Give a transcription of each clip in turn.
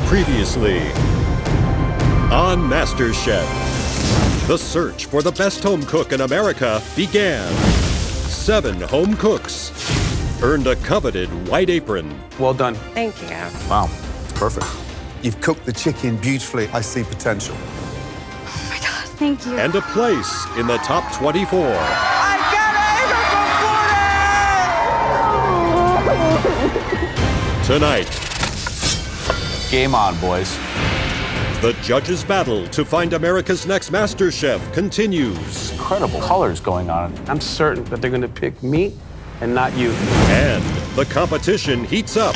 Previously on MasterChef, the search for the best home cook in America began. 7 home cooks earned a coveted white apron. Well done. Thank you. Wow, it's perfect. You've cooked the chicken beautifully. I see potential. Oh my God, thank you. And a place in the top 24. I got an apron for Tonight, Game on, boys. the judges' battle to find America's next MasterChef continues. Incredible colors going on. I'm certain that they're going to pick me and not you. And the competition heats up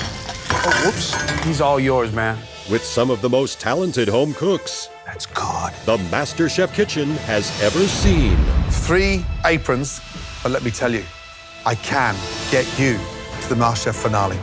Oh, whoops. He's all yours, man. with some of the most talented home cooks That's good. the MasterChef kitchen has ever seen. 3 aprons, but let me tell you, I can get you to the MasterChef finale.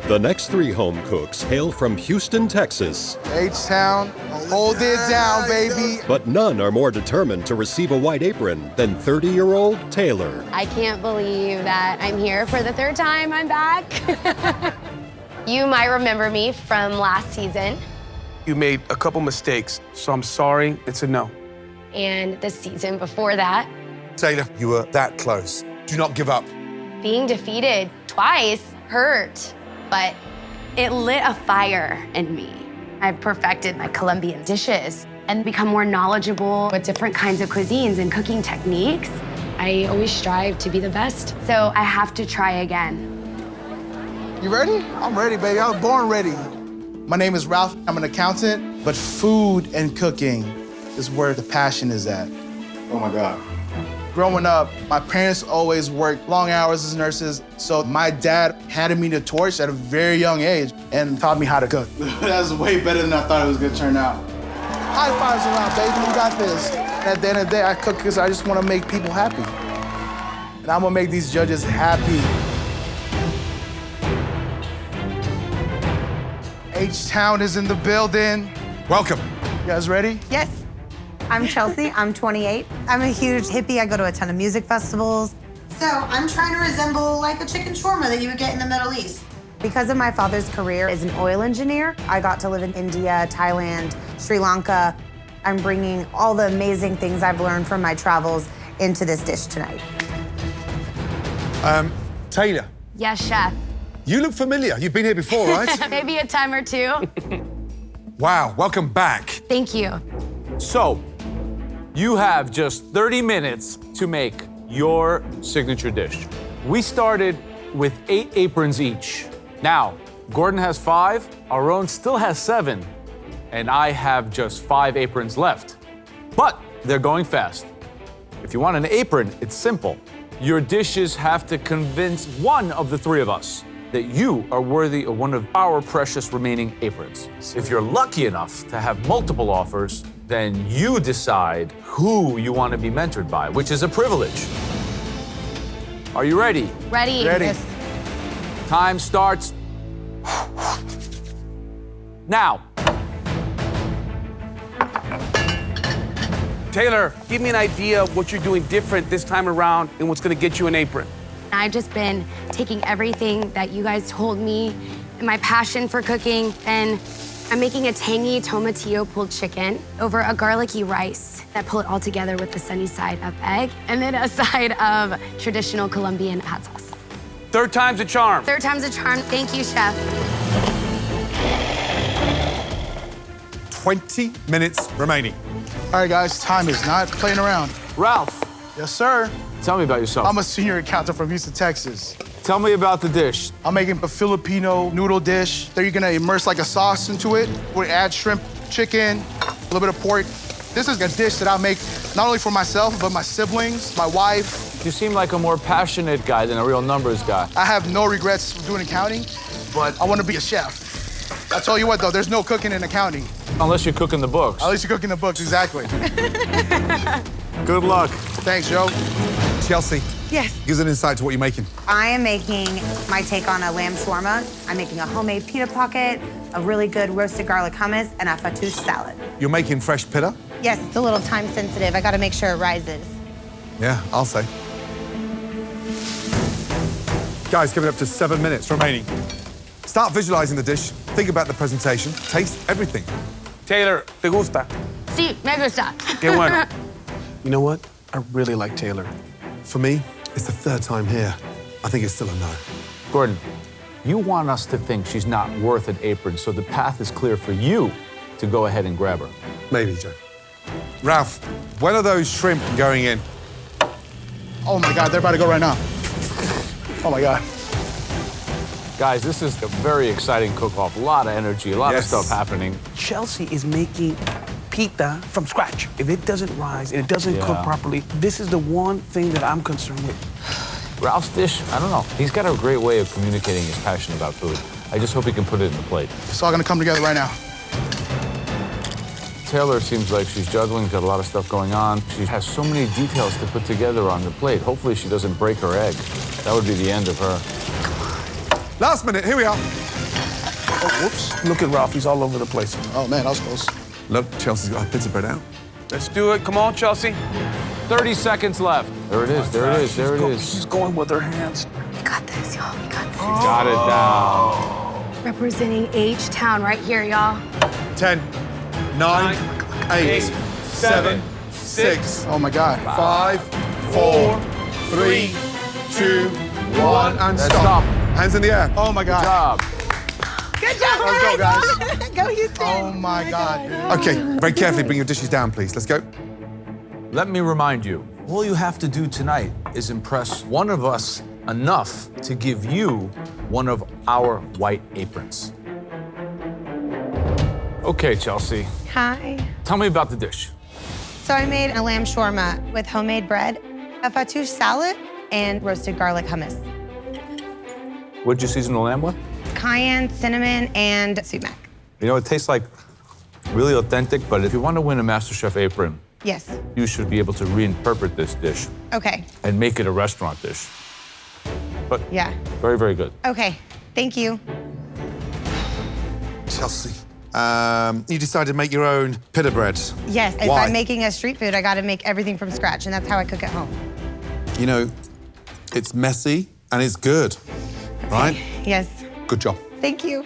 The next 3 home cooks hail from Houston, Texas, H-Town, hold it down, baby. but none are more determined to receive a white apron than 30-year-old Taylor. I can't believe that I'm here for the 3rd time. I'm back. You might remember me from last season You made a couple mistakes, so I'm sorry. It's a no. and the season before that. Taylor, you were that close. Do not give up. Being defeated twice hurt, but it lit a fire in me. I've perfected my Colombian dishes and become more knowledgeable with different kinds of cuisines and cooking techniques. I always strive to be the best, so I have to try again. You ready? I'm ready, baby. I was born ready. My name is Ralph. I'm an accountant, but food and cooking is where the passion is at. Oh my God. Growing up, my parents always worked long hours as nurses, so my dad handed me the torch at a very young age and taught me how to cook. That's way better than I thought it was gonna turn out. High fives around, baby, you got this. And at the end of the day, I cook because I just wanna make people happy. And I'm gonna make these judges happy. H-Town is in the building. Welcome. You guys ready? Yes. I'm Chelsea. I'm 28. I'm a huge hippie. I go to a ton of music festivals. So I'm trying to resemble like a chicken shawarma that you would get in the Middle East. Because of my father's career as an oil engineer, I got to live in India, Thailand, Sri Lanka. I'm bringing all the amazing things I've learned from my travels into this dish tonight. Taylor, Yes, chef. you look familiar. You've been here before, right? Maybe a time or 2. Wow, welcome back. Thank you. So, you have just 30 minutes to make your signature dish. We started with 8 aprons each. Now, Gordon has 5, Aaron still has 7, and I have just 5 aprons left. But they're going fast. If you want an apron, it's simple. Your dishes have to convince one of the 3 of us that you are worthy of one of our precious remaining aprons. If you're lucky enough to have multiple offers, then you decide who you want to be mentored by, which is a privilege. Are you ready? Ready? Ready. Yes. Time starts now. Taylor, give me an idea of what you're doing different this time around and what's going to get you an apron. I've just been taking everything that you guys told me and my passion for cooking, and I'm making a tangy tomatillo pulled chicken over a garlicky rice. I pull it all together with the sunny side up egg and then a side of traditional Colombian hot sauce. 3rd time's a charm. 3rd time's a charm. Thank you, chef. 20 minutes remaining. All right, guys, time is not playing around. Ralph, Yes, sir. tell me about yourself. I'm a senior accountant from Houston, Texas. Tell me about the dish. I'm making a Filipino noodle dish. Then you're gonna immerse like a sauce into it. We add shrimp, chicken, a little bit of pork. This is a dish that I make not only for myself, but my siblings, my wife. You seem like a more passionate guy than a real numbers guy. I have no regrets doing accounting, but I wanna be a chef. I tell you what, though, there's no cooking in accounting. Unless you're cooking the books. At least you're cooking the books, exactly. Good luck. Thanks, Joe. Chelsea, Yes. give us an insight to what you're making. I am making my take on a lamb shawarma. I'm making a homemade pita pocket, a really good roasted garlic hummus, and a fattoush salad. You're making fresh pitta? Yes, it's a little time sensitive. I gotta make sure it rises. Yeah, I'll say. Guys, coming up to 7 minutes remaining. Start visualizing the dish. Think about the presentation. Taste everything. Taylor, ¿te gusta? Sí, me gusta. Qué bueno. You know what? I really like Taylor. For me, it's the third time here. I think it's still a no. Gordon, you want us to think she's not worth an apron, so the path is clear for you to go ahead and grab her. Maybe, Joe. Ralph, when are those shrimp going in? Oh my God, they're about to go right now. Oh my God. Guys, this is a very exciting cook-off. A lot of energy, a lot of stuff happening. Chelsea is making pita from scratch. If it doesn't rise and it doesn't cook properly, this is the one thing that I'm concerned with. Ralph's dish, I don't know. He's got a great way of communicating his passion about food. I just hope he can put it in the plate. It's all gonna come together right now. Taylor seems like she's juggling, got a lot of stuff going on. She has so many details to put together on the plate. Hopefully she doesn't break her egg. That would be the end of her. Last minute, here we are. Oh, whoops. Look at Ralph, he's all over the place. Oh man, that was close. Look, Chelsea's got her pizza bread out. Let's do it. Come on, Chelsea. 30 seconds left. There it is, there it is, there it is. She's going with her hands. We got this, y'all. We got this. Got it down. Representing H-Town right here, y'all. 10, 9, 8, 7, 6, Oh my God. 5, 4, 3, 2, 1, and Let's stop. stop. Hands in the air. Oh my God. Job. Good job, Let's go, guys. Go, Houston. Oh my God. Okay, very carefully bring your dishes down, please. Let's go. Let me remind you, all you have to do tonight is impress one of us enough to give you one of our white aprons. Okay, Chelsea, Hi. tell me about the dish. So I made a lamb shawarma with homemade bread, a fattoush salad, and roasted garlic hummus. What'd you season the lamb with? Cayenne, cinnamon, and sumac. You know, it tastes like really authentic, but if you want to win a MasterChef apron, Yes. you should be able to reinterpret this dish Okay. and make it a restaurant dish. But Yeah. very, very good. Okay. Thank you. Chelsea, you decided to make your own pita bread. Yes. If Why? I'm making a street food, I got to make everything from scratch, and that's how I cook at home. You know, it's messy and it's good, right? Yes. Good job. Thank you.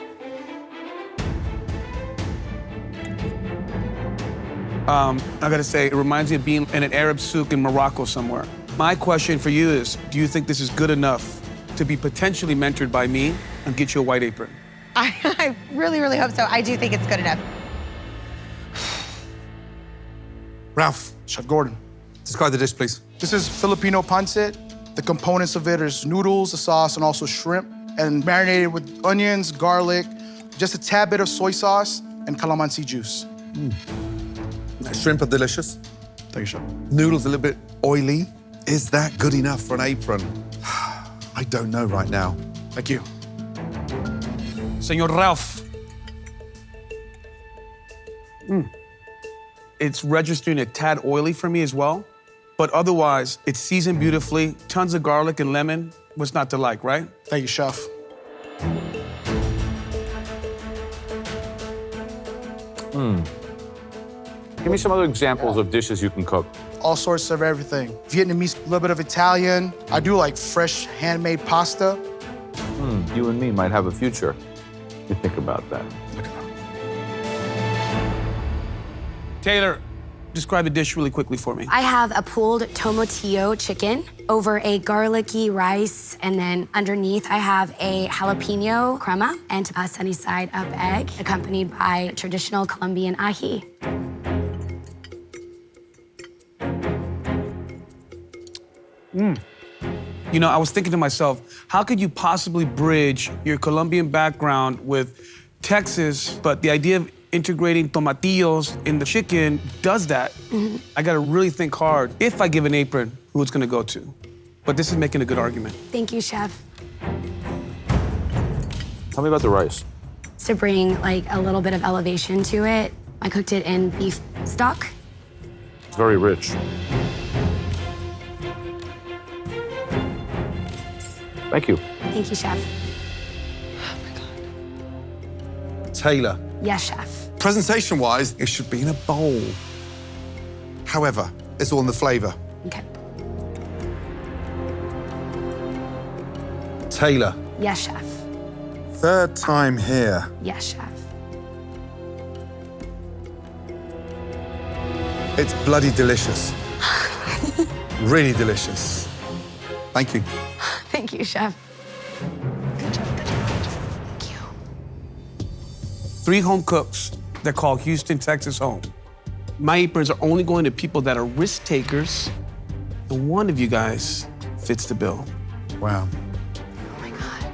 I gotta say, it reminds me of being in an Arab souk in Morocco somewhere. My question for you is, do you think this is good enough to be potentially mentored by me and get you a white apron? I really, really hope so. I do think it's good enough. Ralph, Chef Gordon. describe the dish, please. This is Filipino pancit. The components of it is noodles, the sauce, and also shrimp, and marinated with onions, garlic, just a tad bit of soy sauce, and calamansi juice. Shrimp are delicious. Thank you, Chef. Noodles a little bit oily. Is that good enough for an apron? I don't know right now. Thank you. Señor Ralph. It's registering a tad oily for me as well, but otherwise, it's seasoned beautifully, tons of garlic and lemon. What's not to like, right? Thank you, Chef. Give me some other examples of dishes you can cook. All sorts of everything. Vietnamese, a little bit of Italian. I do like fresh handmade pasta. You and me might have a future. You think about that. Taylor, describe the dish really quickly for me. I have a pulled tomatillo chicken over a garlicky rice, and then underneath I have a jalapeno crema and a sunny side up egg, accompanied by traditional Colombian ají. You know, I was thinking to myself, how could you possibly bridge your Colombian background with Texas, but the idea of integrating tomatillos in the chicken does that? I gotta really think hard. If I give an apron, who it's gonna go to? But this is making a good argument. Thank you, Chef. Tell me about the rice. To bring like a little bit of elevation to it, I cooked it in beef stock. It's very rich. Thank you. Thank you, Chef. Taylor, Yes, Chef. presentation-wise, it should be in a bowl. However, it's all in the flavor. Okay. Taylor. Yes, chef. Third time here. Yes, chef. It's bloody delicious. Really delicious. Thank you. Thank you, chef. Good job, good job, good job. Thank you. 3 home cooks that call Houston, Texas home. My aprons are only going to people that are risk takers, and one of you guys fits the bill. Wow. Oh my God.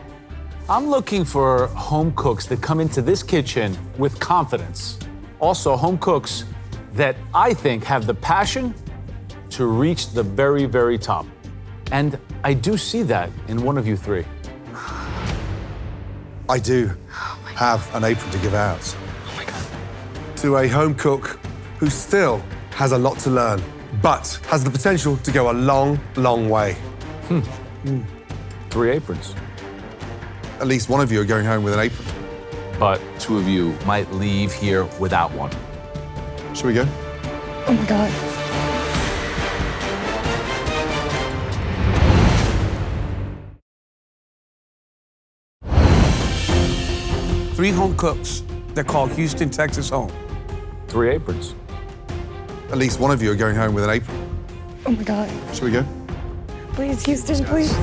I'm looking for home cooks that come into this kitchen with confidence. Also, home cooks that I think have the passion to reach the very, very top. And I do see that in one of you 3. I do have an apron to give out. Oh my God. To a home cook who still has a lot to learn, but has the potential to go a long, long way. 3 aprons. At least one of you are going home with an apron. But 2 of you might leave here without one. Shall we go? Oh my God. Three home cooks that call Houston, Texas home. 3 aprons. At least one of you are going home with an apron. Oh my God. Shall we go? Please, Houston, please.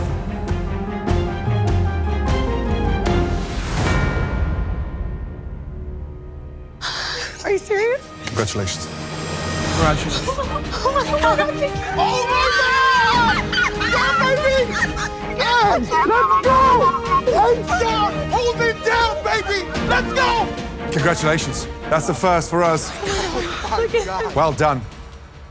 Are you serious? Congratulations. Congratulations. Oh my God. Oh my God! Yeah, baby! Yes! Let's go! Hands down! Hold it down, baby! Let's go! Congratulations. That's the first for us. Well done.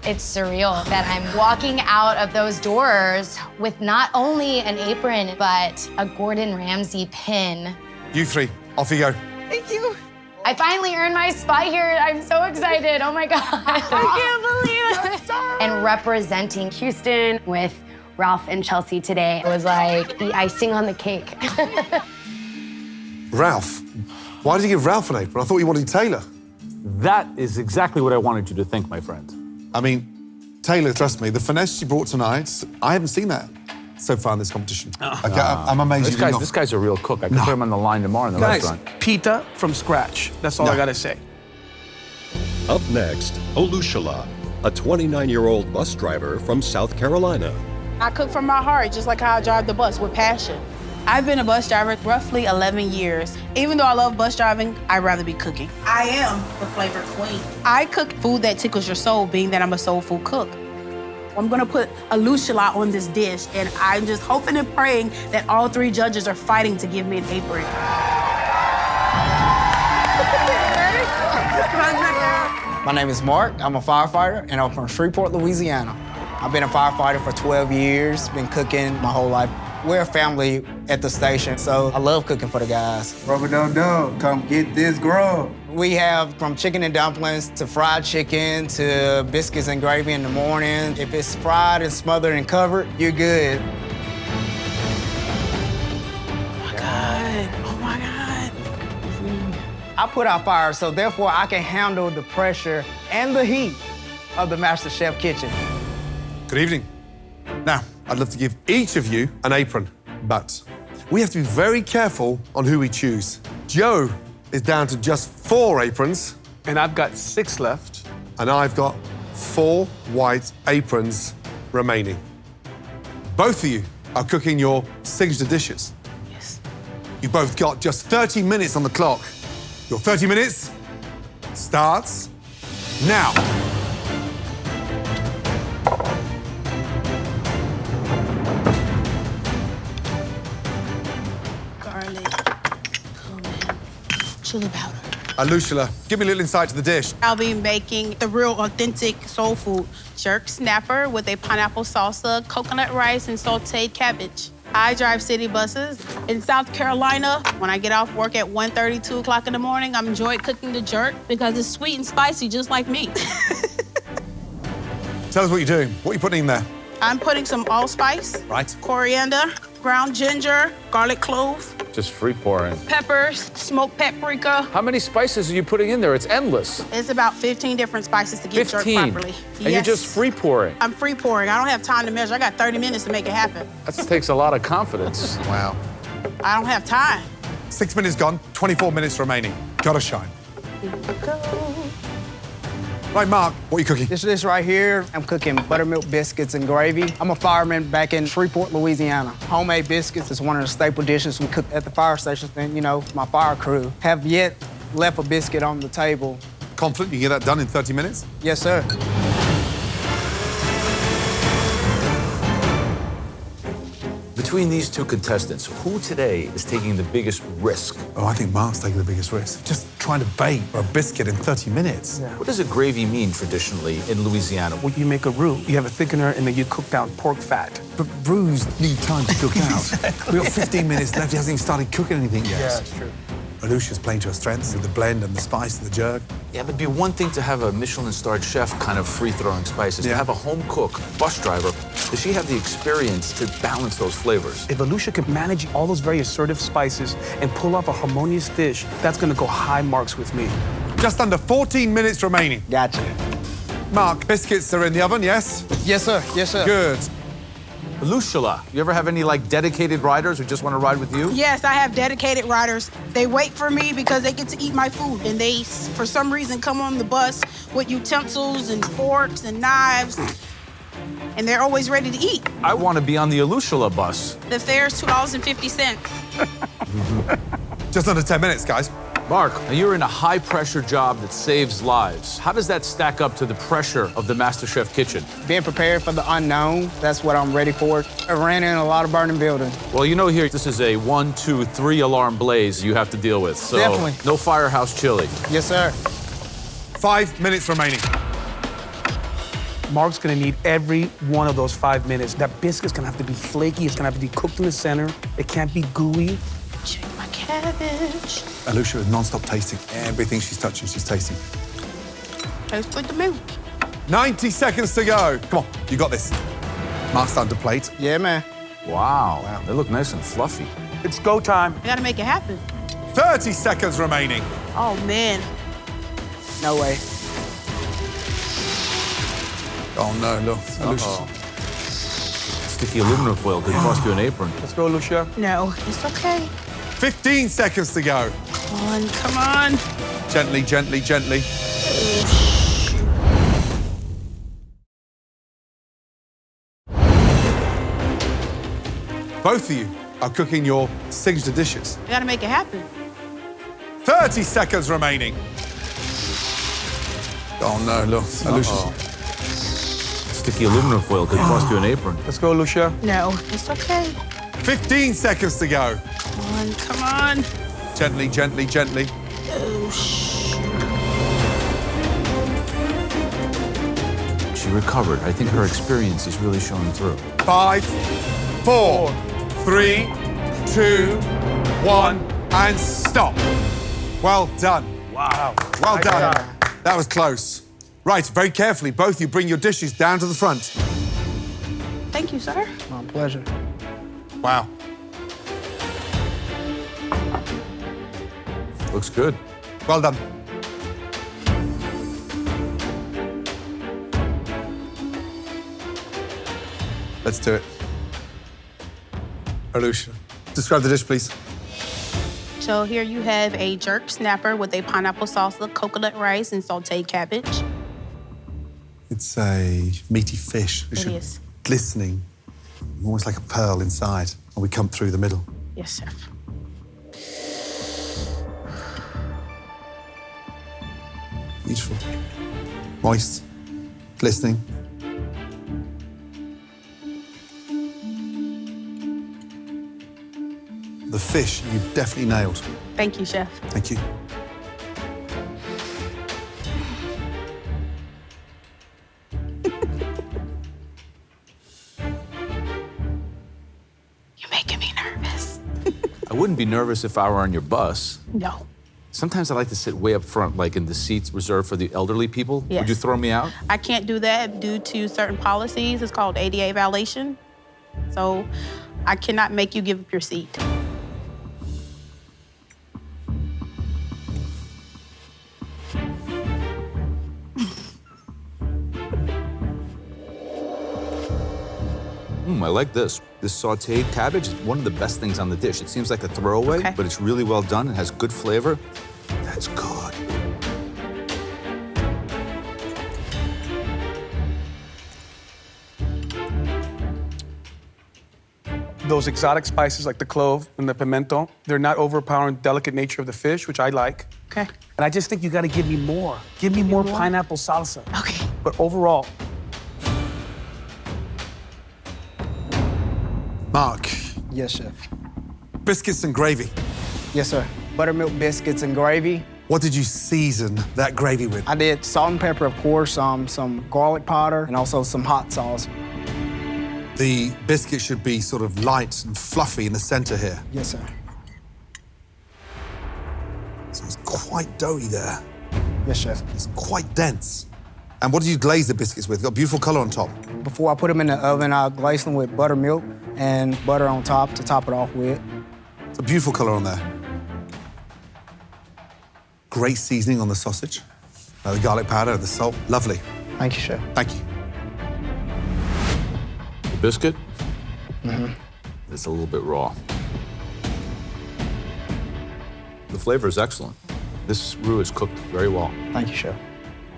It's surreal that I'm walking out of those doors with not only an apron, but a Gordon Ramsay pin. You 3, off you go. Thank you. I finally earned my spot here. I'm so excited. Oh my God. I can't believe it. And representing Houston with Ralph and Chelsea today was like the icing on the cake. Ralph? Why did you give Ralph an apron? I thought you wanted Taylor. That is exactly what I wanted you to think, my friend. I mean, Taylor, trust me, the finesse she brought tonight, I haven't seen that so far in this competition. Okay, I'm amazed. This guy's a real cook. I could put him on the line tomorrow in the restaurant. Pita from scratch. That's all I gotta say. Up next, Olushala, a 29-year-old bus driver from South Carolina. I cook from my heart, just like how I drive the bus, with passion. I've been a bus driver roughly 11 years. Even though I love bus driving, I'd rather be cooking. I am the flavor queen. I cook food that tickles your soul, being that I'm a soul food cook. I'm gonna put Olushala on this dish, and I'm just hoping and praying that all 3 judges are fighting to give me an apron. My name is Mark. I'm a firefighter, and I'm from Shreveport, Louisiana. I've been a firefighter for 12 years, been cooking my whole life. We're a family at the station, so I love cooking for the guys. Rubber dub, come get this grub. We have from chicken and dumplings to fried chicken to biscuits and gravy in the morning. If it's fried and smothered and covered, you're good. Oh my God, oh my God. I put out fires, so therefore I can handle the pressure and the heat of the MasterChef kitchen. Good evening. Now, I'd love to give each of you an apron, but we have to be very careful on who we choose. Joe is down to just 4 aprons. And I've got 6 left. And I've got 4 white aprons remaining. Both of you are cooking your signature dishes. Yes. You've both got just 30 minutes on the clock. Your 30 minutes starts now. Chili powder. Olushala, give me a little insight to the dish. I'll be making the real authentic soul food jerk snapper with a pineapple salsa, coconut rice, and sauteed cabbage. I drive city buses in South Carolina. When I get off work at 1:30, 2 o'clock in the morning, I enjoy cooking the jerk because it's sweet and spicy, just like me. Tell us what you're doing. What are you putting in there? I'm putting some allspice, Right. coriander, ground ginger, garlic clove, Just free pouring. peppers, smoked paprika. How many spices are you putting in there? It's endless. It's about 15 different spices to get jerk 15. properly. And you're just free pouring. I'm free pouring. I don't have time to measure. I got 30 minutes to make it happen. That takes a lot of confidence. Wow. I don't have time. 6 minutes gone, 24 minutes remaining. Gotta shine. Here we go. Right, Mark, what are you cooking? This dish right here, I'm cooking buttermilk biscuits and gravy. I'm a fireman back in Shreveport, Louisiana. Homemade biscuits is one of the staple dishes we cook at the fire stations. And, you know, my fire crew have yet left a biscuit on the table. Confident you can get that done in 30 minutes? Yes, sir. Between these two contestants, who today is taking the biggest risk? Oh, I think Mark's taking the biggest risk. Just trying to bake a biscuit in 30 minutes. Yeah. What does a gravy mean traditionally in Louisiana? When you make a roux, you have a thickener and then you cook down pork fat. But roux need time to cook out. We've got 15 minutes left. He hasn't even started cooking anything yet. Yeah, that's true. Alusha's playing to her strengths with the blend and the spice and the jerk. Yeah, but it'd be one thing to have a Michelin-starred chef kind of free-throwing spices. Yeah. To have a home cook, bus driver, does she have the experience to balance those flavors? If Alusha can manage all those very assertive spices and pull off a harmonious dish, that's gonna go high marks with me. Just under 14 minutes remaining. Gotcha. Mark, biscuits are in the oven, yes? Yes, sir. Yes, sir. Good. Alushala, you ever have any like dedicated riders who just want to ride with you? Yes, I have dedicated riders. They wait for me because they get to eat my food, and they, for some reason, come on the bus with utensils and forks and knives, and they're always ready to eat. I want to be on the Alushala bus. The fare's $2.50. Just under 10 minutes, guys. Mark, now you're in a high-pressure job that saves lives. How does that stack up to the pressure of the MasterChef kitchen? Being prepared for the unknown, that's what I'm ready for. I ran in a lot of burning buildings. Well, you know here, this is a 1, 2, 3 alarm blaze you have to deal with. So Definitely. No firehouse chili. Yes, sir. 5 minutes remaining. Mark's gonna need every one of those 5 minutes. That biscuit's gonna have to be flaky, it's gonna have to be cooked in the center, it can't be gooey. Check my cabbage. Alusha is non-stop tasting. Everything she's touching, she's tasting. Tastes good to me. 90 seconds to go. Come on, you got this. Mark's starting to plate. Yeah, man. Wow. They look nice and fluffy. It's go time. I gotta make it happen. 30 seconds remaining. Oh, man. No way. Oh, no, look. Uh-oh. Sticky aluminum foil could cost you an apron. Let's go, Alusha. No, it's okay. 15 seconds to go. Come on, come on. Gently, gently, gently. Both of you are cooking your signature dishes. I gotta make it happen. 30 seconds remaining. Oh, no, look. Alusha's... Sticky aluminum foil could cost you an apron. Let's go, Alusha. No, it's okay. 15 seconds to go. Come on, come on. Gently, gently, gently. She recovered. I think her experience is really showing through. 5, 4, 3, 2, 1, and stop. Well done. Wow. Well Nice done. job. That was close. Right, very carefully, both of you bring your dishes down to the front. Thank you, sir. My pleasure. Wow. Looks good. Well done. Let's do it. Alusha, describe the dish, please. So here you have a jerk snapper with a pineapple salsa, coconut rice, and sauteed cabbage. It's a meaty fish. It is. Glistening, almost like a pearl inside, and we come through the middle. Yes, chef. Beautiful. Moist, glistening. The fish you definitely nailed. Thank you, chef. Thank you. You're making me nervous. I wouldn't be nervous if I were on your bus. No. Sometimes I like to sit way up front, like in the seats reserved for the elderly people. Yes. Would you throw me out? I can't do that due to certain policies. It's called ADA violation. So I cannot make you give up your seat. I like this. This sauteed cabbage is one of the best things on the dish. It seems like a throwaway, but it's really well done. It has good flavor. That's good. Those exotic spices like the clove and the pimento, they're not overpowering the delicate nature of the fish, which I like. Okay. And I just think you gotta give me more. Give me more pineapple salsa. Okay. But overall, Mark, Yes, chef. biscuits and gravy. Yes, sir. Buttermilk biscuits and gravy. What did you season that gravy with? I did salt and pepper, of course, some garlic powder, and also some hot sauce. The biscuit should be sort of light and fluffy in the center here. Yes, sir. So it's quite doughy there. Yes, chef. It's quite dense. And what did you glaze the biscuits with? Got a beautiful color on top. Before I put them in the oven, I glazed them with buttermilk and butter on top to top it off with. It's a beautiful color on there. Great seasoning on the sausage. The garlic powder, the salt, lovely. Thank you, chef. Thank you. The biscuit? It's a little bit raw. The flavor is excellent. This roux is cooked very well. Thank you, chef.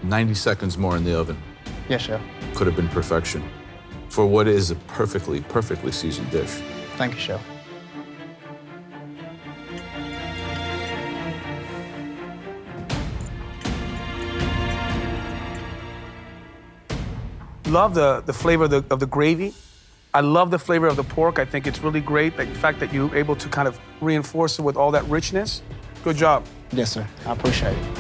90 seconds more in the oven. Yes, chef. Could have been perfection for what is a perfectly seasoned dish. Thank you, chef. love the flavor of the gravy. I love the flavor of the pork. I think it's really great, the fact that you're able to kind of reinforce it with all that richness. Good job. Yes, sir. I appreciate it.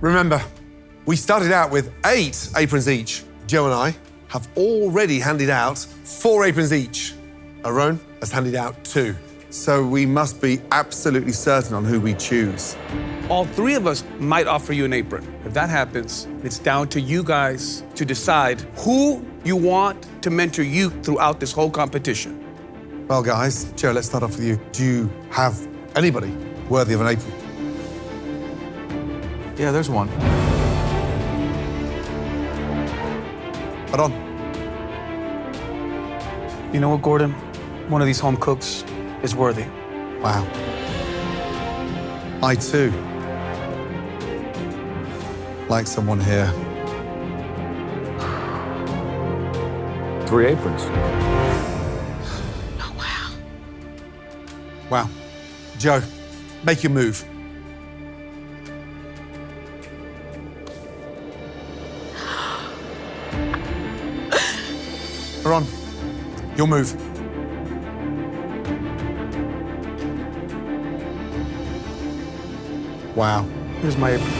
Remember, we started out with 8 aprons each. Joe and I have already handed out 4 aprons each. Aaron has handed out 2. So we must be absolutely certain on who we choose. All 3 of us might offer you an apron. If that happens, it's down to you guys to decide who you want to mentor you throughout this whole competition. Well, guys, Joe, let's start off with you. Do you have anybody worthy of an apron? Yeah, there's one. Aaron. You know what, Gordon? One of these home cooks is worthy. Wow. I, too, like someone here. 3 aprons. Oh, wow. Wow. Joe, make your move. Aaron, your move. Wow. Here's my apron.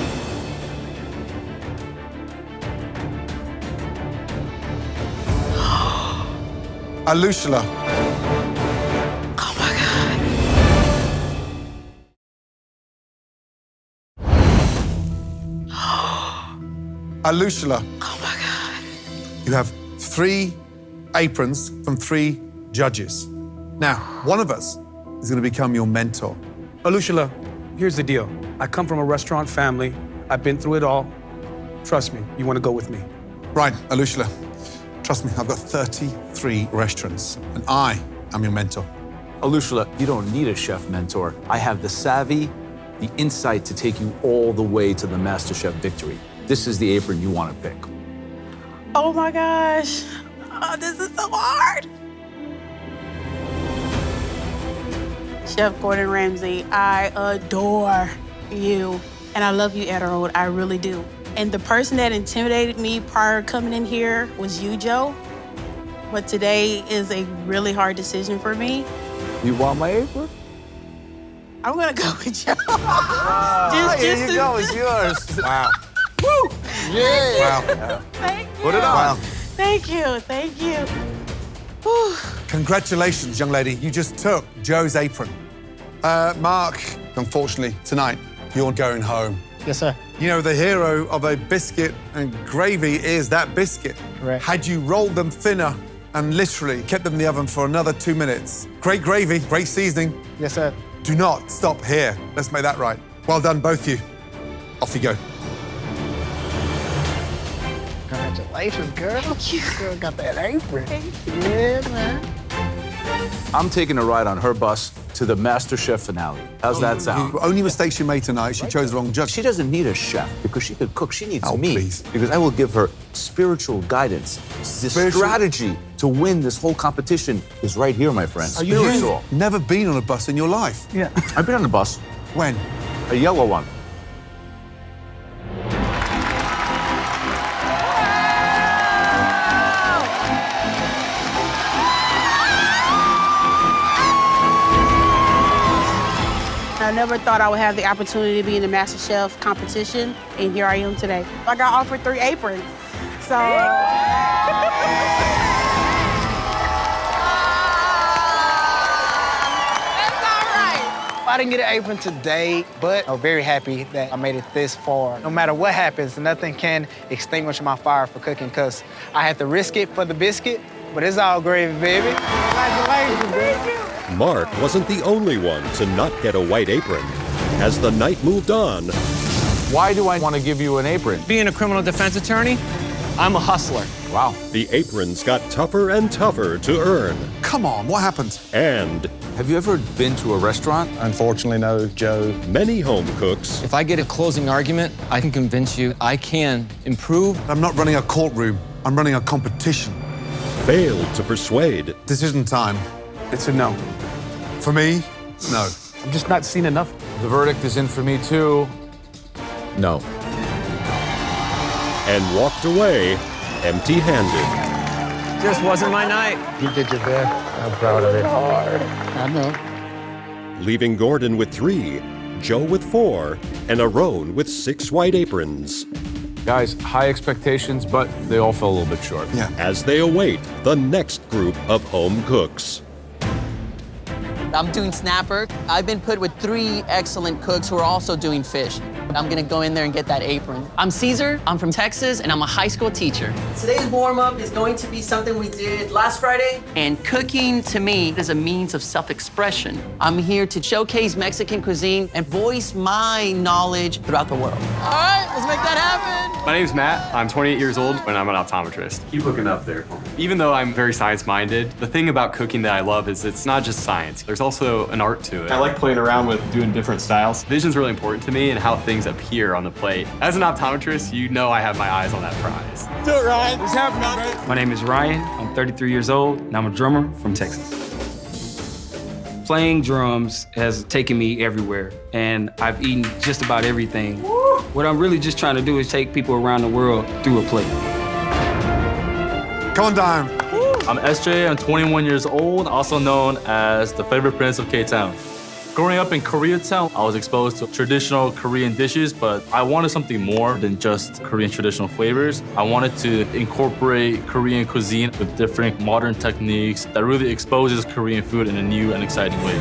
Alushla. Oh, my God. Alushla. Oh, my God. You have 3 aprons from 3 judges. Now, one of us is going to become your mentor. Alushla, here's the deal. I come from a restaurant family. I've been through it all. Trust me, you want to go with me. Right, Alushla, trust me, I've got 33 restaurants, and I am your mentor. Alushla, you don't need a chef mentor. I have the savvy, the insight to take you all the way to the MasterChef victory. This is the apron you want to pick. Oh, my gosh. Oh, this is so hard. Chef Gordon Ramsay, I adore you. And I love you, Ederold. I really do. And the person that intimidated me prior to coming in here was you, Joe. But today is a really hard decision for me. You want my apron? I'm gonna go with Joe. Here you go, it's yours. Wow. Woo! Yeah. Wow. Thank you. Put it on. Wow. Thank you, thank you. Whew. Congratulations, young lady. You just took Joe's apron. Mark, unfortunately, tonight, you're going home. Yes, sir. You know, the hero of a biscuit and gravy is that biscuit. Correct. Had you rolled them thinner and literally kept them in the oven for another 2 minutes. Great gravy, great seasoning. Yes, sir. Do not stop here. Let's make that right. Well done, both of you. Off you go. Go ahead. Congratulations, girl. Thank you. Girl got that apron. Yeah, man. I'm taking a ride on her bus to the MasterChef finale. How's that sound? The only mistake she made tonight, she chose the wrong judge. She doesn't need a chef because she could cook. She needs Oh, me please. because I will give her spiritual guidance. The strategy to win this whole competition is right here, my friend. Spiritual. You've never been on a bus in your life. Yeah. I've been on a bus, When? a yellow one. I never thought I would have the opportunity to be in the MasterChef competition, and here I am today. I got offered 3 aprons, so. I didn't get an apron today, but I'm very happy that I made it this far. No matter what happens, nothing can extinguish my fire for cooking, because I had to risk it for the biscuit, but it's all gravy, baby. Congratulations, baby. Mark wasn't the only one to not get a white apron. As the night moved on, Why do I want to give you an apron? Being a criminal defense attorney, I'm a hustler. Wow. the aprons got tougher and tougher to earn. Come on, what happened? And Have you ever been to a restaurant? Unfortunately, no, Joe. many home cooks If I get a closing argument, I can convince you I can improve. I'm not running a courtroom. I'm running a competition. failed to persuade. Decision time. It's a no. For me, no. I'm just not seen enough. The verdict is in for me, too. No. And walked away empty-handed. Just wasn't my night. You did your best. I'm proud of it. Hard. I know. Leaving Gordon with 3, Joe with 4, and Aaron with 6 white aprons. Guys, high expectations, but they all fell a little bit short. Yeah. As they await the next group of home cooks. I'm doing snapper. I've been put with 3 excellent cooks who are also doing fish. I'm gonna go in there and get that apron. I'm Caesar, I'm from Texas, and I'm a high school teacher. Today's warm-up is going to be something we did last Friday. And cooking, to me, is a means of self-expression. I'm here to showcase Mexican cuisine and voice my knowledge throughout the world. All right, let's make that happen. My name's Matt. I'm 28 years old, and I'm an optometrist. Keep looking up there. Even though I'm very science-minded, the thing about cooking that I love is it's not just science. There's also an art to it. I like playing around with doing different styles. Vision's really important to me and how things appear on the plate. As an optometrist, you know I have my eyes on that prize. Do it, Ryan. What's happening, man? My name is Ryan. I'm 33 years old, and I'm a drummer from Texas. Playing drums has taken me everywhere, and I've eaten just about everything. What I'm really just trying to do is take people around the world through a plate. Come on down. I'm SJ. I'm 21 years old, also known as the favorite prince of K-Town. Growing up in Koreatown, I was exposed to traditional Korean dishes, but I wanted something more than just Korean traditional flavors. I wanted to incorporate Korean cuisine with different modern techniques that really exposes Korean food in a new and exciting way.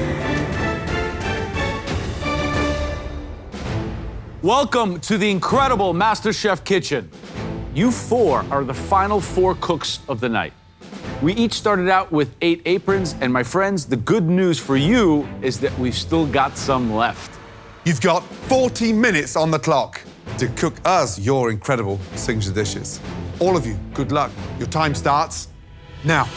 Welcome to the incredible MasterChef kitchen. You 4 are the final 4 cooks of the night. We each started out with 8 aprons, and my friends, the good news for you is that we've still got some left. You've got 40 minutes on the clock to cook us your incredible signature dishes. All of you, good luck. Your time starts now.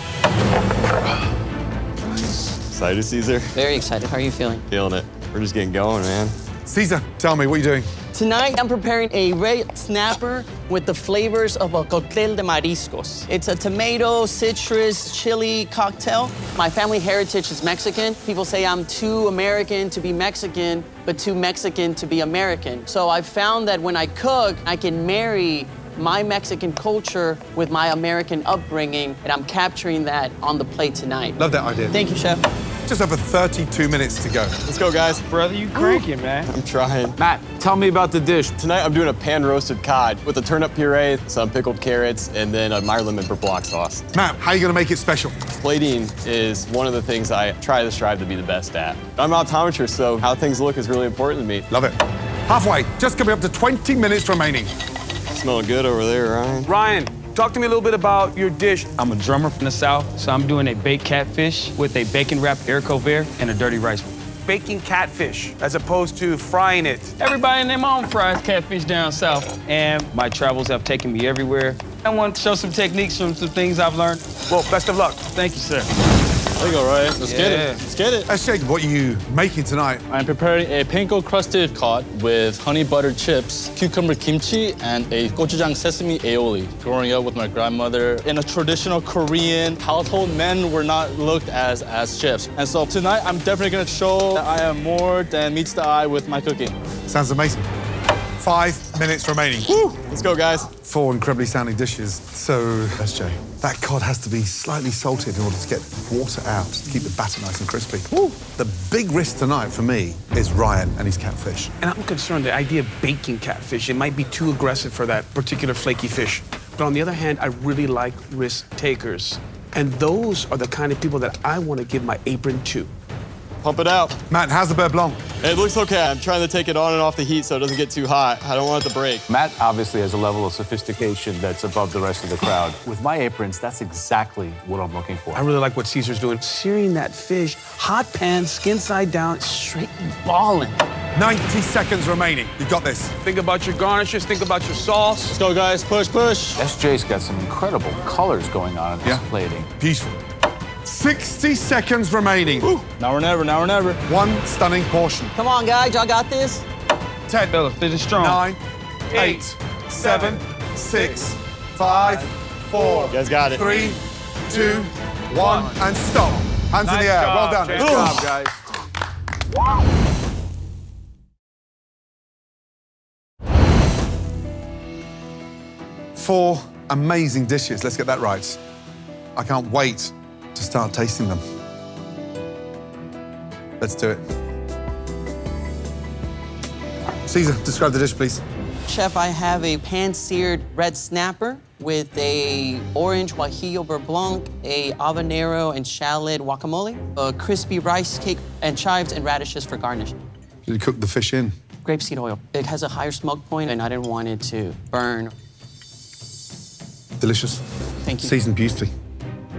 Excited, Caesar? Very excited. How are you feeling? Feeling it. We're just getting going, man. Caesar, tell me, what are you doing? Tonight, I'm preparing a red snapper with the flavors of a cóctel de mariscos. It's a tomato, citrus, chili cocktail. My family heritage is Mexican. People say I'm too American to be Mexican, but too Mexican to be American. So I found that when I cook, I can marry my Mexican culture with my American upbringing, and I'm capturing that on the plate tonight. Love that idea. Thank you, Chef. Just over 32 minutes to go. Let's go, guys. Brother, you cranking, man. I'm trying. Matt, tell me about the dish. Tonight, I'm doing a pan-roasted cod with a turnip puree, some pickled carrots, and then a Meyer lemon block sauce. Matt, how are you going to make it special? Plating is one of the things I try to strive to be the best at. I'm an optometrist, so how things look is really important to me. Love it. Halfway, just coming up to 20 minutes remaining. Smelling good over there, Ryan. Ryan, talk to me a little bit about your dish. I'm a drummer from the South, so I'm doing a baked catfish with a bacon-wrapped haricot vert and a dirty rice. Baking catfish as opposed to frying it. Everybody and their mom fries catfish down south, and my travels have taken me everywhere. I want to show some techniques from some things I've learned. Well, best of luck. Thank you, sir. There you go, Ryan. Let's get it. Let's get it. Jacob, what are you making tonight? I'm preparing a panko-crusted cod with honey butter chips, cucumber kimchi, and a gochujang sesame aioli. Growing up with my grandmother in a traditional Korean household, men were not looked as chefs. And so tonight, I'm definitely gonna show that I am more than meets the eye with my cooking. Sounds amazing. 5 minutes remaining. Woo! Let's go, guys. 4 incredibly sounding dishes. So, SJ, that cod has to be slightly salted in order to get water out, to keep the batter nice and crispy. Woo. The big risk tonight for me is Ryan and his catfish. And I'm concerned the idea of baking catfish, it might be too aggressive for that particular flaky fish. But on the other hand, I really like risk takers. And those are the kind of people that I want to give my apron to. Pump it out. Matt, how's the beurre blanc? It looks okay. I'm trying to take it on and off the heat so it doesn't get too hot. I don't want it to break. Matt obviously has a level of sophistication that's above the rest of the crowd. With my aprons, that's exactly what I'm looking for. I really like what Caesar's doing. Searing that fish, hot pan, skin side down, straight balling. 90 seconds remaining. You got this. Think about your garnishes, think about your sauce. Let's go, guys. Push, push. SJ's got some incredible colors going on in this plating. Beautiful. 60 seconds remaining. Woo. Now or never, now or never. One stunning portion. Come on, guys, y'all got this? 10, Fellas, finish strong. 9, 8, 7, 6, 5, 4. You guys got it. 3, 2, 1, and stop. Hands in the air. Well done. Great job, guys. Four amazing dishes. Let's get that right. I can't wait to start tasting them. Let's do it. Caesar, describe the dish, please. Chef, I have a pan-seared red snapper with a orange guajillo beurre blanc, a habanero and shallot guacamole, a crispy rice cake, and chives and radishes for garnish. Did you cook the fish in? Grapeseed oil. It has a higher smoke point, and I didn't want it to burn. Delicious. Thank you. Seasoned beautifully.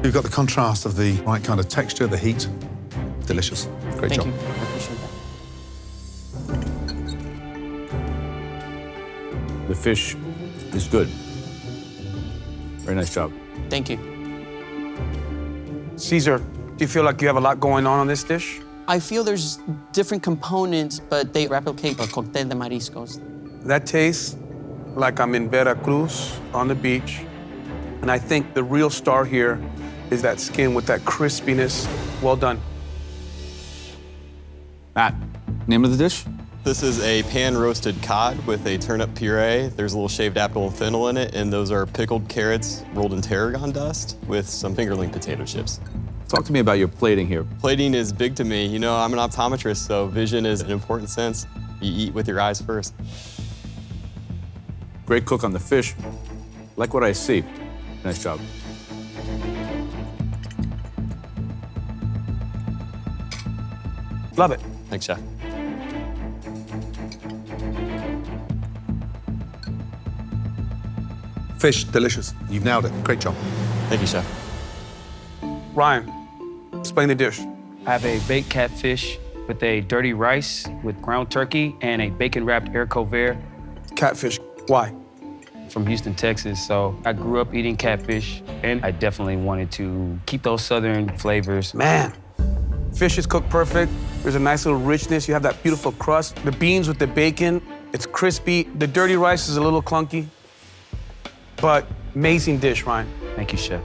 You've got the contrast of the right kind of texture, the heat. Delicious. Great job. Thank you. I appreciate that. The fish is good. Very nice job. Thank you. Caesar, do you feel like you have a lot going on this dish? I feel there's different components, but they replicate a cóctel de mariscos. That tastes like I'm in Veracruz on the beach. And I think the real star here is that skin with that crispiness. Well done. Matt, name of the dish? This is a pan-roasted cod with a turnip puree. There's a little shaved apple and fennel in it, and those are pickled carrots rolled in tarragon dust with some fingerling potato chips. Talk to me about your plating here. Plating is big to me. You know, I'm an optometrist, so vision is an important sense. You eat with your eyes first. Great cook on the fish. Like what I see. Nice job. Love it. Thanks, Chef. Fish, delicious. You've nailed it. Great job. Thank you, Chef. Ryan, explain the dish. I have a baked catfish with a dirty rice with ground turkey and a bacon-wrapped haricot vert. Catfish, why? From Houston, Texas, so I grew up eating catfish, and I definitely wanted to keep those southern flavors. Man, fish is cooked perfect. There's a nice little richness. You have that beautiful crust. The beans with the bacon, it's crispy. The dirty rice is a little clunky, but amazing dish, Ryan. Thank you, Chef.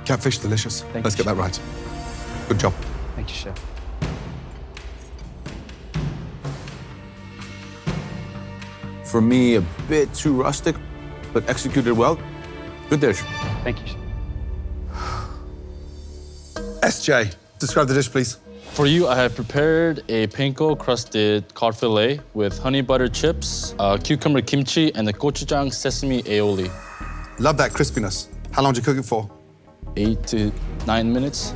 Catfish, delicious. Thank Let's you, get that right. Good job. Thank you, Chef. For me, a bit too rustic, but executed well. Good dish. Thank you, Chef. SJ, describe the dish, please. For you, I have prepared a panko-crusted cod fillet with honey butter chips, cucumber kimchi, and the gochujang sesame aioli. Love that crispiness. How long did you cook it for? 8 to 9 minutes.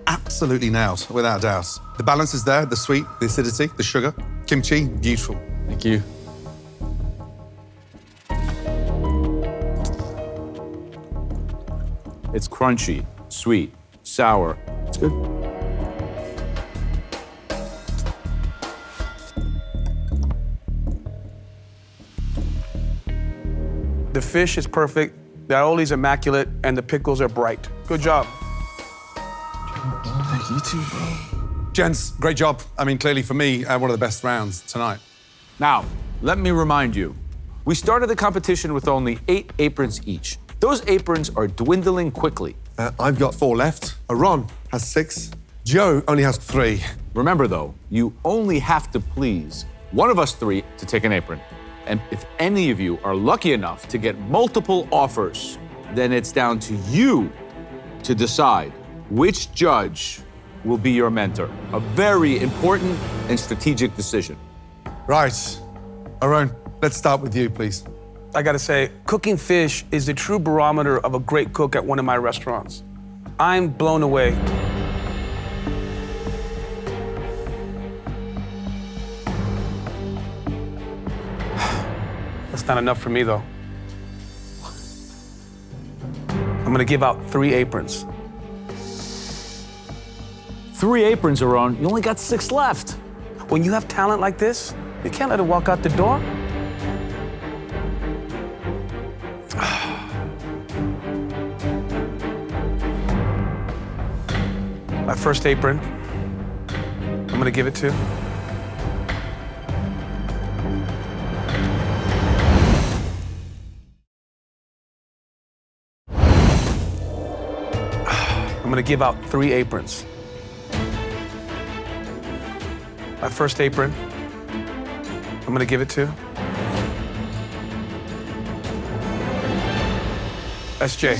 Absolutely nailed, without a doubt. The balance is there, the sweet, the acidity, the sugar. Kimchi, beautiful. Thank you. It's crunchy, sweet, sour. It's good. The fish is perfect, the aioli's immaculate, and the pickles are bright. Good job. Thank you too, bro. Gents, great job. I mean, clearly for me, one of the best rounds tonight. Now, let me remind you, we started the competition with only 8 aprons each. Those aprons are dwindling quickly. I've got 4 left. Ron has 6. Joe only has 3. Remember, though, you only have to please one of us 3 to take an apron. And if any of you are lucky enough to get multiple offers, then it's down to you to decide which judge will be your mentor. A very important and strategic decision. Right. Aaron, let's start with you, please. I gotta say, cooking fish is the true barometer of a great cook at one of my restaurants. I'm blown away. That's not enough for me, though. I'm gonna give out 3 aprons. 3 aprons are on, you only got 6 left. When you have talent like this, you can't let it walk out the door. My first apron, I'm gonna give it to. I'm gonna give out 3 aprons. My first apron, I'm gonna give it to SJ.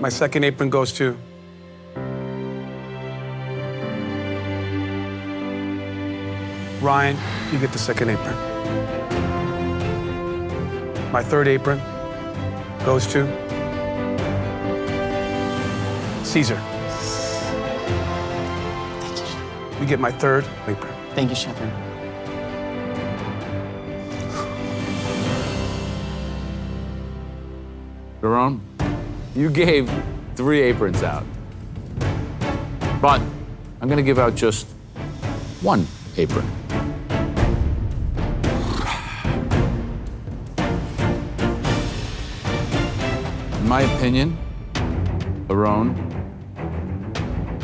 My second apron goes to Ryan. You get the second apron. My third apron goes to Caesar. Thank you, Chef. You get my third apron. Thank you, Chef. Daron, you gave 3 aprons out. But I'm gonna give out just 1 apron. In my opinion, Daron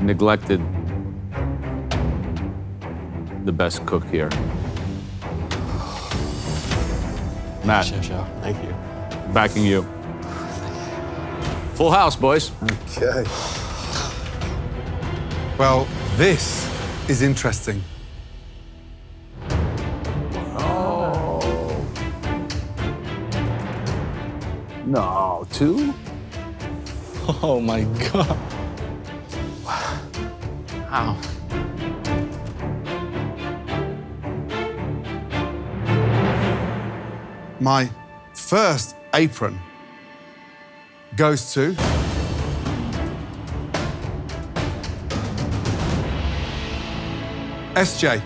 neglected the best cook here. Matt. Chef, thank you. Backing you. Full house, boys. Okay. Well, this is interesting. Oh. No, 2? Oh my God. Wow. My first apron goes to SJ.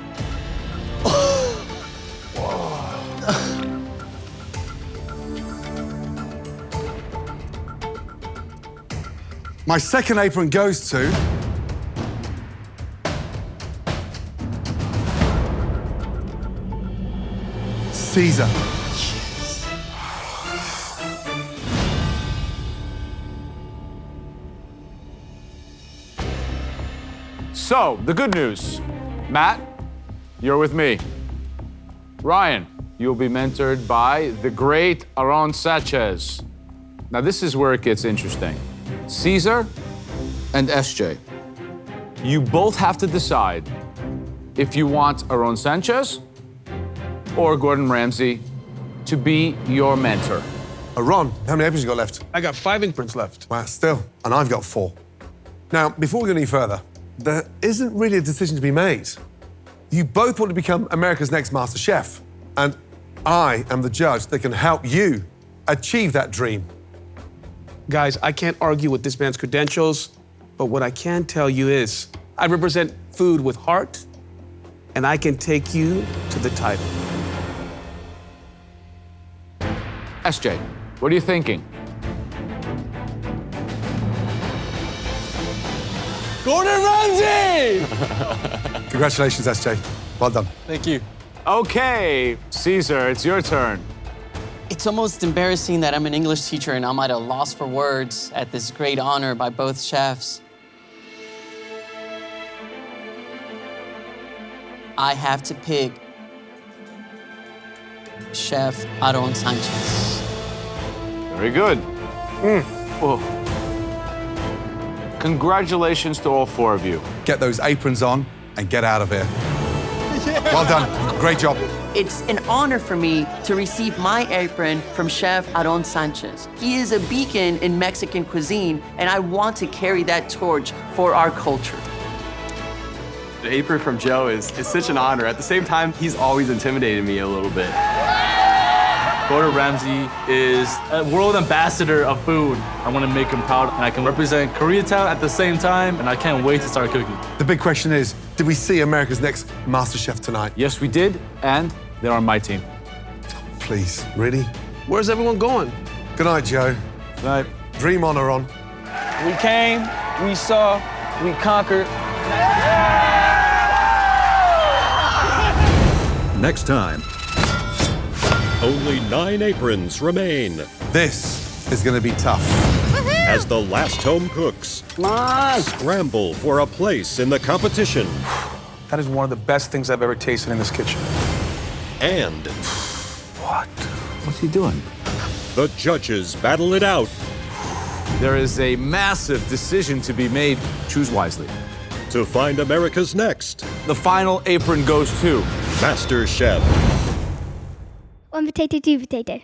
My second apron goes to Caesar. So, the good news. Matt, you're with me. Ryan, you'll be mentored by the great Aaron Sanchez. Now, this is where it gets interesting. Caesar and SJ, you both have to decide if you want Aaron Sanchez or Gordon Ramsay to be your mentor. Ron, how many aprons you got left? I got 5 aprons left. Wow, still, and I've got 4. Now, before we go any further, there isn't really a decision to be made. You both want to become America's next MasterChef, and I am the judge that can help you achieve that dream. Guys, I can't argue with this man's credentials, but what I can tell you is I represent food with heart, and I can take you to the title. SJ, what are you thinking? Gordon Ramsay! Congratulations, SJ. Well done. Thank you. Okay, Caesar, it's your turn. It's almost embarrassing that I'm an English teacher and I'm at a loss for words at this great honor by both chefs. I have to pick Chef Aaron Sanchez. Very good. Oh. Congratulations to all four of you. Get those aprons on and get out of here. Well done. Great job. It's an honor for me to receive my apron from Chef Aaron Sanchez. He is a beacon in Mexican cuisine, and I want to carry that torch for our culture. The apron from Joe is such an honor. At the same time, he's always intimidated me a little bit. Gordon Ramsay is a world ambassador of food. I want to make him proud, and I can represent Koreatown at the same time, and I can't wait to start cooking. The big question is, did we see America's Next MasterChef tonight? Yes, we did, and they're on my team. Please, really? Where's everyone going? Good night, Joe. Good night. Dream on, Aaron. We came, we saw, we conquered. Next time, only 9 aprons remain. This is going to be tough. As the last home cooks scramble for a place in the competition. That is one of the best things I've ever tasted in this kitchen. And What? What's he doing? the judges battle it out There is a massive decision to be made. Choose wisely. to find America's Next The final apron goes to MasterChef. One potato, two potato.